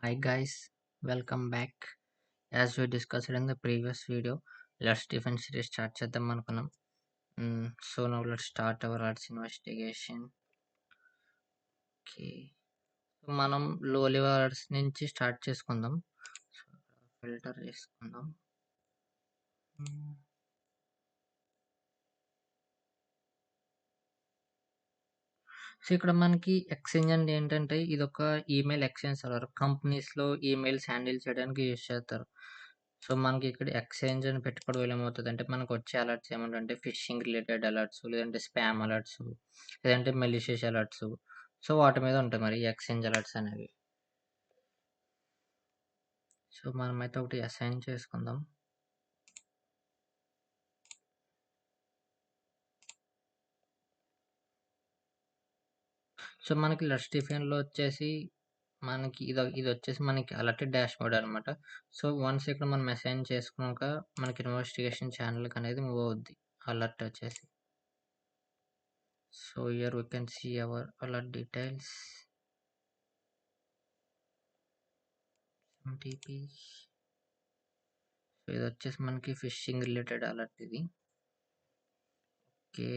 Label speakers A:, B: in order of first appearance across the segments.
A: Hi guys, welcome back. As we discussed in the previous video, let's defense series start చేద్దాం అనుకున్నాం. So now let's start our arts investigation. Okay. So మనం లో level arts నుంచి start చేసుకుందాం. So filter చేసుకుందాం. Hmm. So ఇక్కడ మనకి exchange అంటే ఏంటంటే ఇది ఒక ఈమెయిల్ ఎక్స్చేంజ్ సర్వర్. కంపెనీస్లో ఈమెయిల్స్ హ్యాండిల్ చేయడానికి యూజ్ చేస్తారు. సో మనకి ఇక్కడ ఎక్స్చేంజ్ అని పెట్టుకోవడం వల్ల ఏమవుతుందంటే మనకు వచ్చే అలర్ట్స్ ఏమంటే ఫిషింగ్ రిలేటెడ్ అలర్ట్స్, లేదంటే స్పామ్ అలర్ట్స్, లేదంటే మెలిషియస్ అలర్ట్స్. సో వాటి మీద ఉంటాయి మరి ఎక్స్చేంజ్ అలర్ట్స్ అనేవి. సో మనమైతే ఒకటి అసైన్ చేసుకుందాం. సో మనకి లెట్స్ డిఫైన్లో వచ్చేసి మనకి ఇది వచ్చేసి మనకి అలర్ట్ డాష్ బోర్డ్ అనమాట. సో వన్స్ ఇక్కడ మనం అసైన్ చేసుకున్నాక మనకి ఇన్వెస్టిగేషన్ ఛానల్కి అనేది మూవ్ అవుద్ది అలర్ట్ వచ్చేసి. So here we can see our alert details. MTP. So ఇది వచ్చేసి మనకి ఫిషింగ్ రిలేటెడ్ అలర్ట్ ఇది. Okay,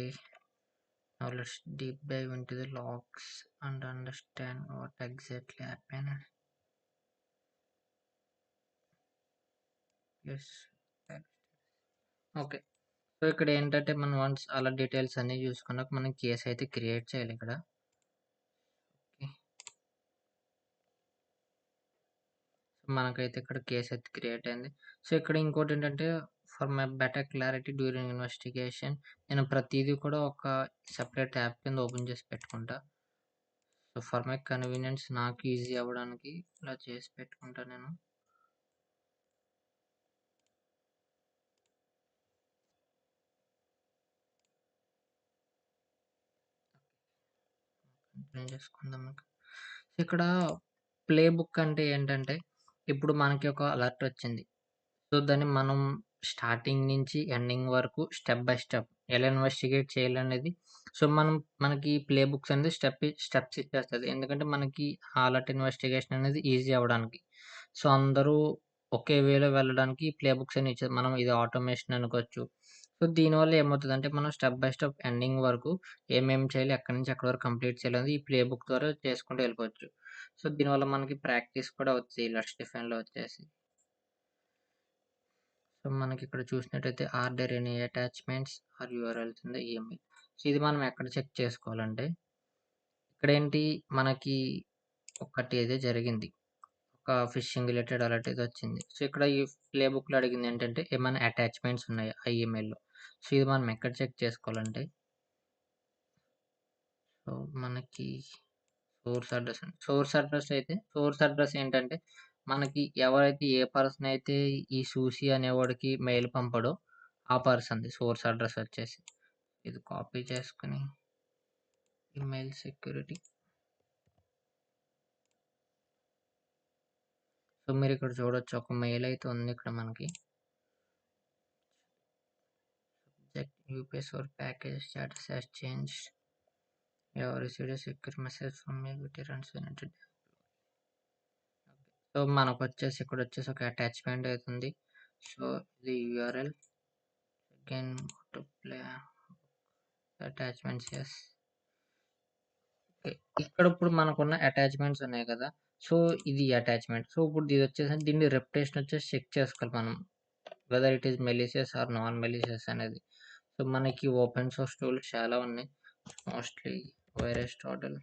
A: now let's deep dive into the logs and understand what exactly happened. Yes. Okay, so ఇక్కడ ఏంటంటే మనం once alert details అన్ని చూసుకున్నాక మనం case అయితే క్రియేట్ చేయాలి ఇక్కడ. ఓకే, సో మనకైతే ఇక్కడ కేసు అయితే క్రియేట్ అయింది. సో ఇక్కడ ఇంకోటి ఏంటంటే for my better clarity during investigation నేను ప్రతిదీ కూడా ఒక సెపరేట్ యాప్ కింద ఓపెన్ చేసి పెట్టుకుంటా. సో ఫర్ మై కన్వీనియన్స్ నాకు ఈజీ అవ్వడానికి ఇలా చేసి పెట్టుకుంటా నేను. కంటిన్యూ చేసుకుందాం. ఇక్కడ ప్లే బుక్ అంటే ఏంటంటే ఇప్పుడు మనకి ఒక అలర్ట్ వచ్చింది. సో దాన్ని మనం స్టార్టింగ్ నుంచి ఎండింగ్ వరకు స్టెప్ బై స్టెప్ ఎలా ఇన్వెస్టిగేట్ చేయాలనేది. సో మనకి ప్లే బుక్స్ అనేది స్టెప్స్ ఇచ్చేస్తుంది. ఎందుకంటే మనకి ఆ అలర్ట్ ఇన్వెస్టిగేషన్ అనేది ఈజీ అవ్వడానికి. సో అందరూ ఒకే వేలో వెళ్ళడానికి ప్లే బుక్స్ అని ఇచ్చారు. మనం ఇది ఆటోమేషన్ అనుకోవచ్చు. సో దీనివల్ల ఏమవుతుందంటే మనం స్టెప్ బై స్టెప్ ఎండింగ్ వరకు ఏమేమి చేయాలి, ఎక్కడి నుంచి ఎక్కడి వరకు కంప్లీట్ చేయాలి ఈ ప్లే బుక్ ద్వారా చేసుకుంటూ వెళ్ళిపోవచ్చు. సో దీనివల్ల మనకి ప్రాక్టీస్ కూడా అవుతుంది లెట్స్ డిఫైన్లో వచ్చేసి. సో మనకి ఇక్కడ చూసినట్టయితే are there any attachments or URLs in the email. So ఇది మనం ఎక్కడ చెక్ చేసుకోవాలంటే ఇక్కడ ఏంటి మనకి ఒకటి అయితే జరిగింది, ఒక ఫిషింగ్ రిలేటెడ్ అలర్ట్ అయితే వచ్చింది. సో ఇక్కడ ఈ ప్లే బుక్లో అడిగింది ఏంటంటే ఏమైనా అటాచ్మెంట్స్ ఉన్నాయా ఆ ఈమెయిల్లో. సో ఇది మనం ఎక్కడ చెక్ చేసుకోవాలంటే సో మనకి సోర్స్ అడ్రస్ ఏంటంటే మనకి ఎవరైతే ఏ పర్సన్ అయితే ఈ సూసి అనేవాడికి మెయిల్ పంపడో ఆ పర్సన్ది సోర్స్ అడ్రస్ వచ్చేసి. ఇది కాపీ చేసుకుని ఈమెయిల్ సెక్యూరిటీ. సో మీరు ఇక్కడ చూడొచ్చు ఒక మెయిల్ అయితే ఉంది ఇక్కడ మనకి. UPS or package status has changed. You have received a secure message from me with your unsigned. So మనకు వచ్చేసి ఇక్కడ వచ్చేసి ఒక అటాచ్మెంట్ అవుతుంది. సో ఇది URL again to play attachments. Yes, ఇక్కడ ఇప్పుడు మనకున్న అటాచ్మెంట్స్ ఉన్నాయి కదా. సో ఇది అటాచ్మెంట్. సో ఇప్పుడు ఇది వచ్చేసి దీన్ని రెప్యుటేషన్ వచ్చేసి చెక్ చేసుకోవాలి మనం whether it is malicious or non malicious అనేది. సో మనకి ఓపెన్ సోర్స్ టూల్స్ చాలా ఉన్నాయి, మోస్ట్లీ వైరస్ టోటల్.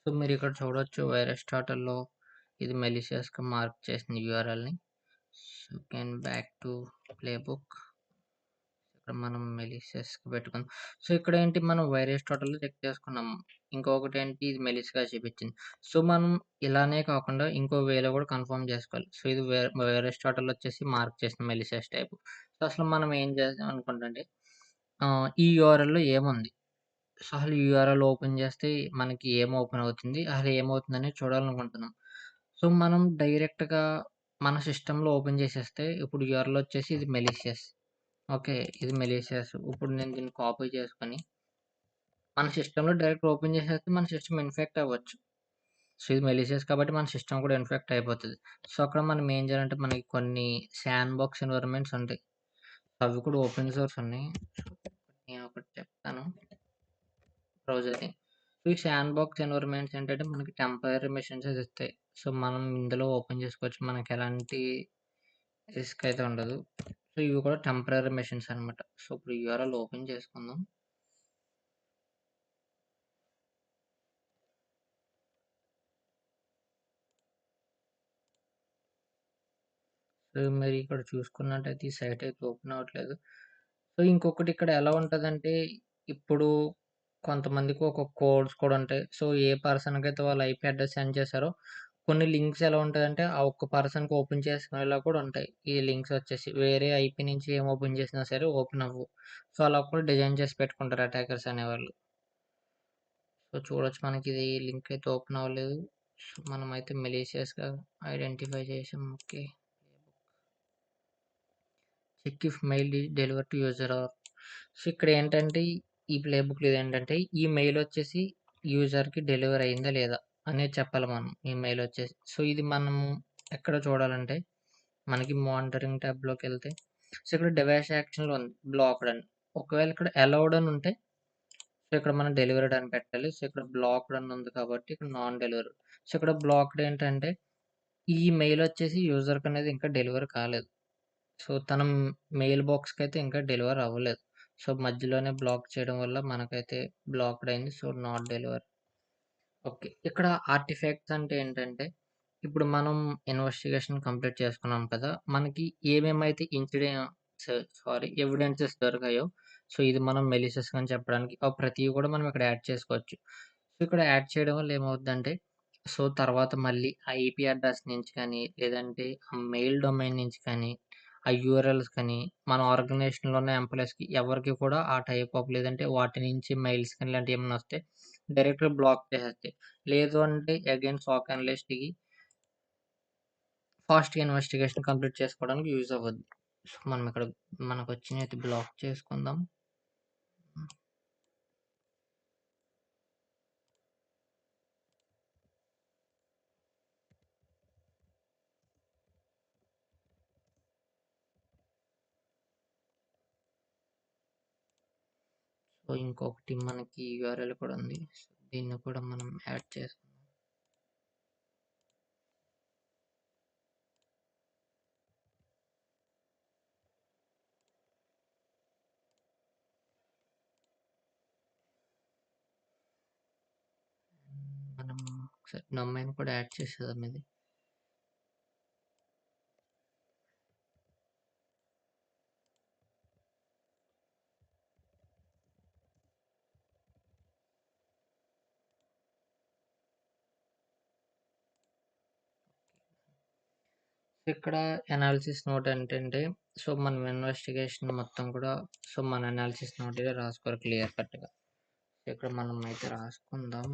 A: సో మీరు ఇక్కడ చూడొచ్చు వైరస్ టోటల్లో ఇది మెలిషియస్గా మార్క్ చేసిన యూఆర్ఎల్ని. So can back to playbook. ఇక్కడ మనం మెలిషియస్గా పెట్టుకుందాం. సో ఇక్కడ ఏంటి మనం వైరస్ టోటల్ చెక్ చేసుకున్నాం. ఇంకొకటి ఏంటి ఇది మెలిస్గా చూపించింది. సో మనం ఇలానే కాకుండా ఇంకో వేలో కూడా కన్ఫర్మ్ చేసుకోవాలి. సో ఇది వైరస్ టోటల్ వచ్చేసి మార్క్ చేసిన మెలిషియస్ టైప్. సో అసలు మనం ఏం చేద్దాం అనుకుంటే ఈ యూఆర్ఎల్లో ఏముంది, సో, అసలు యూఆర్ఎల్ ఓపెన్ చేస్తే మనకి ఏం ఓపెన్ అవుతుంది? అసలు ఏమవుతుందనేది చూడాలనుకుంటున్నాం. సో, మనం డైరెక్ట్‌గా మన సిస్టమ్‌లో ఓపెన్ చేసేస్తే ఇప్పుడు యూఆర్ఎల్ వచ్చేసి ఇది మెలీషియస్. ఓకే. ఇది మెలీషియస్. ఇప్పుడు నేను దీన్ని కాపీ చేసుకొని మన సిస్టమ్‌లో డైరెక్ట్ ఓపెన్ చేసేస్తే మన సిస్టమ్ ఇన్ఫెక్ట్ అవ్వచ్చు. సో, ఇది మెలీషియస్ కాబట్టి మన సిస్టమ్ కూడా ఇన్ఫెక్ట్ అయిపోతది. సో, అక్కడ మనం ఏం చేయాలంటే మనకి కొన్ని శాండ్ బాక్స్ ఎన్విరాన్మెంట్స్ ఉంటాయి. అవి కూడా ఓపెన్ సోర్స్ ఉన్నాయి. నేనొకటి చెప్తాను బ్రౌజర్‌ని. సో, ఈ శాండ్ బాక్స్ ఎన్విరాన్మెంట్స్ ఏంటంటే మనకి టెంపరరీ మెషిన్స్ ఇస్తాయి. సో, మనం ఇందులో ఓపెన్ చేసుకోవచ్చు. మనకెలాంటి రిస్క్ అయితే ఉండదు. సో, ఇవి కూడా టెంపరరీ మెషిన్స్ అన్నమాట. సో, ఇప్పుడు యూఆర్ఎల్ ఓపెన్ చేసుకుందాం. సో, మరి ఇక్కడ చూసుకున్నట్టయితే ఈ సైట్ అయితే ఓపెన్ అవ్వట్లేదు. సో, ఇంకొకటి ఇక్కడ ఎలా ఉంటదంటే, ఇప్పుడు కొంతమందికి ఒక కోడ్స్ కూడా ఉంటాయి. సో, ఏ పర్సన్‌కైతే వాళ్ళ ఐపీ అడ్రెస్ సెండ్ చేశారో, కొన్ని లింక్స్ ఎలా ఉంటాయంటే, ఆ ఒక్క పర్సన్‌కి ఓపెన్ చేసుకునేలా కూడా ఉంటాయి. ఈ లింక్స్ వచ్చేసి వేరే ఐపీ నుంచి ఏం ఓపెన్ చేసినా సరే ఓపెన్ అవ్వవు. సో, అలా కూడా డిజైన్ చేసి పెట్టుకుంటారు అటాకర్స్ అనేవాళ్ళు. సో, చూడొచ్చు మనకిది లింక్ అయితే ఓపెన్ అవ్వలేదు. సో, మనమైతే మెలీషియస్‌గా ఐడెంటిఫై చేసాం. Okay. Check if mail is deliver to user or so, ఇక్కడేంటంటే ఈ ప్లే బుక్‌లో ఇదేంటంటే ఈ మెయిల్ వచ్చేసి యూజర్‌కి డెలివర్ అయిందా లేదా అనేది చెప్పాలి మనం. ఈ మెయిల్ వచ్చేసి. సో, ఇది మనము ఎక్కడ చూడాలంటే మనకి మానిటరింగ్ ట్యాబ్‌లోకెళ్తే సో, ఇక్కడ డివైస్ యాక్షన్‌లో ఉంది బ్లాక్డ్ అని. ఒకవేళ ఇక్కడ అలౌడ్ అని ఉంటే సో, ఇక్కడ మనం డెలివర్డ్ అని పెట్టాలి. సో, ఇక్కడ బ్లాక్డ్ అని ఉంది కాబట్టి ఇక్కడ నాన్ డెలివర్డ్. సో, ఇక్కడ బ్లాక్డ్ ఏంటంటే ఈ మెయిల్ వచ్చేసి యూజర్‌కనేది ఇంకా డెలివర్ కాలేదు. సో, తన మెయిల్ బాక్స్‌కైతే ఇంకా డెలివర్ అవ్వలేదు. సో, మధ్యలోనే బ్లాక్ చేయడం వల్ల మనకైతే బ్లాక్డ్ అయింది. So, not deliver. ఓకే. ఇక్కడ ఆర్టిఫాక్ట్స్ అంటే ఏంటంటే, ఇప్పుడు మనం ఇన్వెస్టిగేషన్ కంప్లీట్ చేసుకున్నాం కదా! మనకి ఏమేమైతే ఎవిడెన్సెస్ దొరికాయో, సో, ఇది మనం మెలిసస్ అని చెప్పడానికి ప్రతివి కూడా మనం ఇక్కడ యాడ్ చేసుకోవచ్చు. సో, ఇక్కడ యాడ్ చేయడం వల్ల ఏమవుద్దంటే, సో, తర్వాత మళ్ళీ ఆ ఐపీ అడ్రెస్ నుంచి కానీ, లేదంటే ఆ మెయిల్ డొమైన్ నుంచి కానీ, ఆ యూఆర్ఎల్స్ కానీ, మన ఆర్గనైజేషన్‌లో ఉన్న ఎంప్లాయీస్‌కి ఎవరికీ కూడా ఆ టైప్ ఆఫ్ లేదంటే వాటి నుంచి మెయిల్స్ కానీ ఇలాంటివి ఏమన్నా వస్తే డైరెక్ట్‌గా బ్లాక్ చేసేస్తాయి. లేదు అంటే అగైన్ సాక్ అనలిస్ట్‌కి ఫాస్ట్‌గా ఇన్వెస్టిగేషన్ కంప్లీట్ చేసుకోవడానికి యూజ్ అవ్వద్ది. సో, మనం ఇక్కడ మనకొచ్చినయితే బ్లాక్ చేసుకుందాం. సో, ఇంకొకటి మనకి యూఆర్ఎల్ కూడా ఉంది. సో, దీన్ని కూడా మనం యాడ్ చేసుకుందాం. మనం ఒకసారి డొమైన్ కూడా యాడ్ చేసేద్దాం ఇది. ఇక్కడ అనాలిసిస్ నోట్ ఏంటంటే, సో, మనం ఇన్వెస్టిగేషన్ మొత్తం కూడా సో, మన అనాలిసిస్ నోట్ ఇదే రాసుకోవాలి క్లియర్ కట్‌గా. ఇక్కడ మనం అయితే రాసుకుందాం.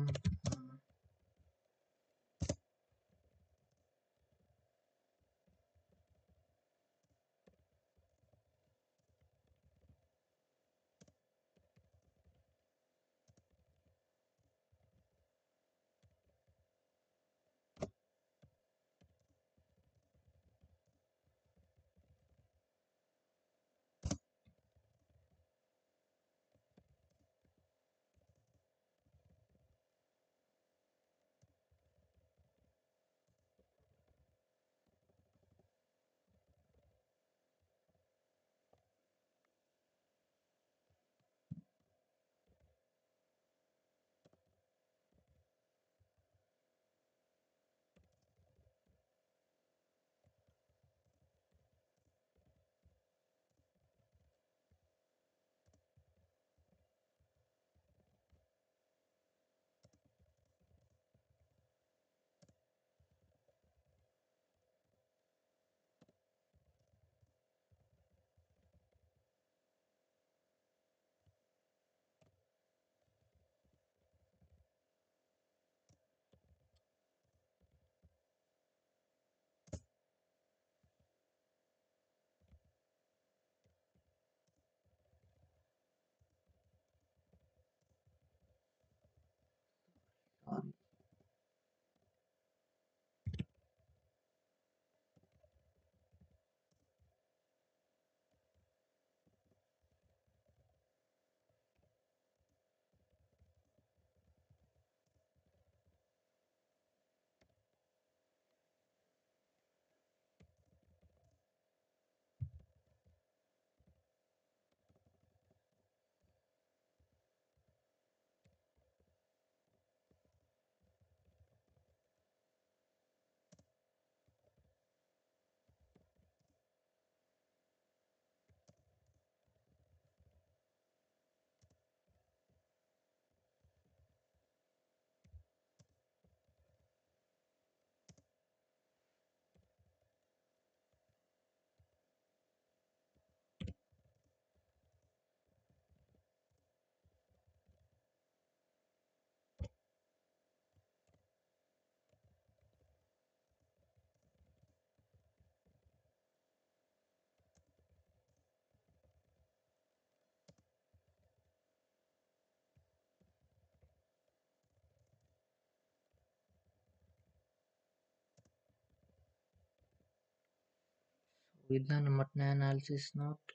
A: విత్ ద మట్నా analysis not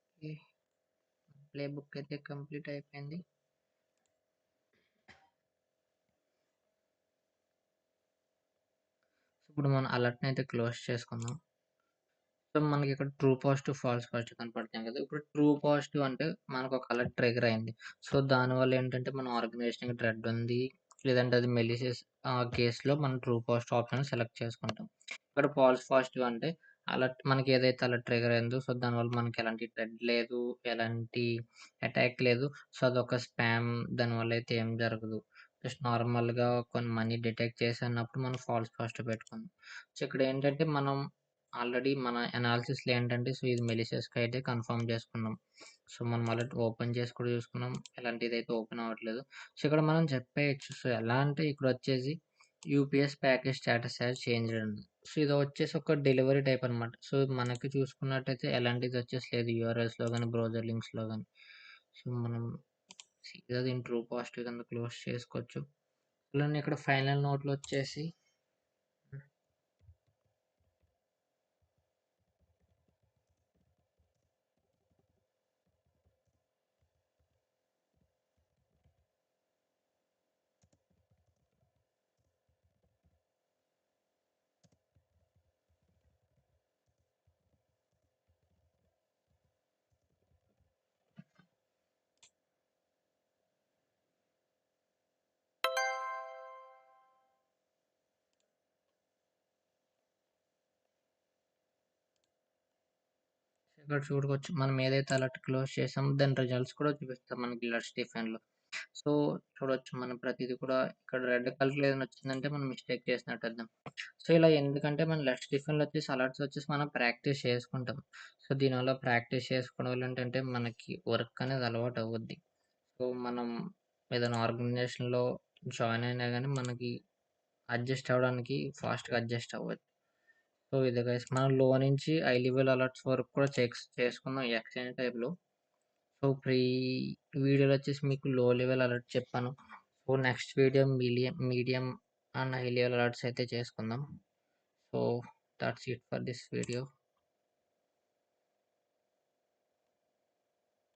A: okay. Playbook అయితే కంప్లీట్ అయిపోయింది. ఇప్పుడు మనం అలర్ట్‌ని అయితే క్లోజ్ చేసుకుందాం. సో, మనకిక్కడ ట్రూ పాజిటివ్, ఫాల్స్ పాజిటివ్ కనపడుతున్నాయి కదా! ఇప్పుడు ట్రూ పాజిటివ్ అంటే మనకొక అలర్ట్ ట్రిగ్గర్ అయింది. సో, దానివల్ల ఏంటంటే మన ఆర్గనైజేషన్‌కి థ్రెడ్ ఉంది. లేదంటే అది మెలిసిస్ కేస్‌లో మనం ట్రూ పాజిటివ్ ఆప్షన్ సెలెక్ట్ చేసుకుంటాం. ఇక్కడ ఫాల్స్ పాజిటివ్ అంటే అలర్ట్ మనకి ఏదైతే అలర్ట్ ట్రిగ్గర్ అయిందో సో, దానివల్ల మనకి ఎలాంటి థ్రెడ్ లేదు. ఎలాంటి అటాక్ లేదు. సో, అదొక స్పామ్ దానివల్ల అయితే ఏం జరగదు. జస్ట్ నార్మల్‌గా కొన్ని మనీ డిటెక్ట్ చేసన్నప్పుడు మనం ఫాల్స్ పాజిటివ్ పెట్టుకుందాం. సో, ఇక్కడేంటంటే మనం ఆల్రెడీ మన అనాలిసిస్‌లో ఏంటంటే సో, ఇది మెలిసియస్‌గా అయితే కన్ఫర్మ్ చేసుకున్నాం. సో, మనం ఆల్రెడీ ఓపెన్ చేసి కూడా చూసుకున్నాం. ఎలాంటిదైతే ఓపెన్ అవ్వట్లేదు. సో, ఇక్కడ మనం చెప్పేయొచ్చు. సో, ఎలా అంటే ఇక్కడొచ్చేసి UPS package status has changed అని. సో, ఇది వచ్చేసి ఒక డెలివరీ టైప్ అనమాట. సో, మనకి చూసుకున్నట్టయితే ఎలాంటిది వచ్చేసి లేదు యూఆర్ఎల్స్‌లో గాని, బ్రౌజర్ లింక్స్‌లో గాని. సో, మనం సీదా దీన్ని ట్రూ పాజిటివ్ కింద క్లోజ్ చేసుకోవచ్చు. అలానే ఇక్కడ ఫైనల్ నోట్‌లో వచ్చేసి ఇక్కడ చూడవచ్చు. మనం ఏదైతే అలర్ట్ క్లోజ్ చేసామో దాని రిజల్ట్స్ కూడా చూపిస్తాం మనకి లెట్స్ డిఫైన్‌లో. సో, చూడొచ్చు మనం ప్రతీది కూడా ఇక్కడ రెడ్ కలర్‌లో ఏదైనా వచ్చిందంటే మనం మిస్టేక్ చేసినట్టు అర్థం. సో, ఇలా ఎందుకంటే మన లెట్స్ డిఫైన్‌లో వచ్చేసి అలర్ట్స్ వచ్చేసి మనం ప్రాక్టీస్ చేసుకుంటాం. సో, దీనివల్ల ప్రాక్టీస్ చేసుకోవడం వల్ల ఏంటంటే మనకి వర్క్ అనేది అలవాటు అవుద్ది. సో, మనం ఏదైనా ఆర్గనైజేషన్‌లో జాయిన్ అయినా గాని మనకి అడ్జస్ట్ అవ్వడానికి ఫాస్ట్‌గా అడ్జస్ట్ అవ్వచ్చు. సో, ఇది గైస్ మనం లో నుంచి హై లెవెల్ అలర్ట్స్ వరకు కూడా చేసుకున్నాం ఈ ఎక్స్‌చేంజ్ టైప్‌లో. సో, ఇప్పుడు ఈ వీడియోలో వచ్చేసి మీకు లో లెవెల్ అలర్ట్ చెప్పాను. So, next video medium and high level alerts అయితే చేసుకుందాం. So, that's it for this video.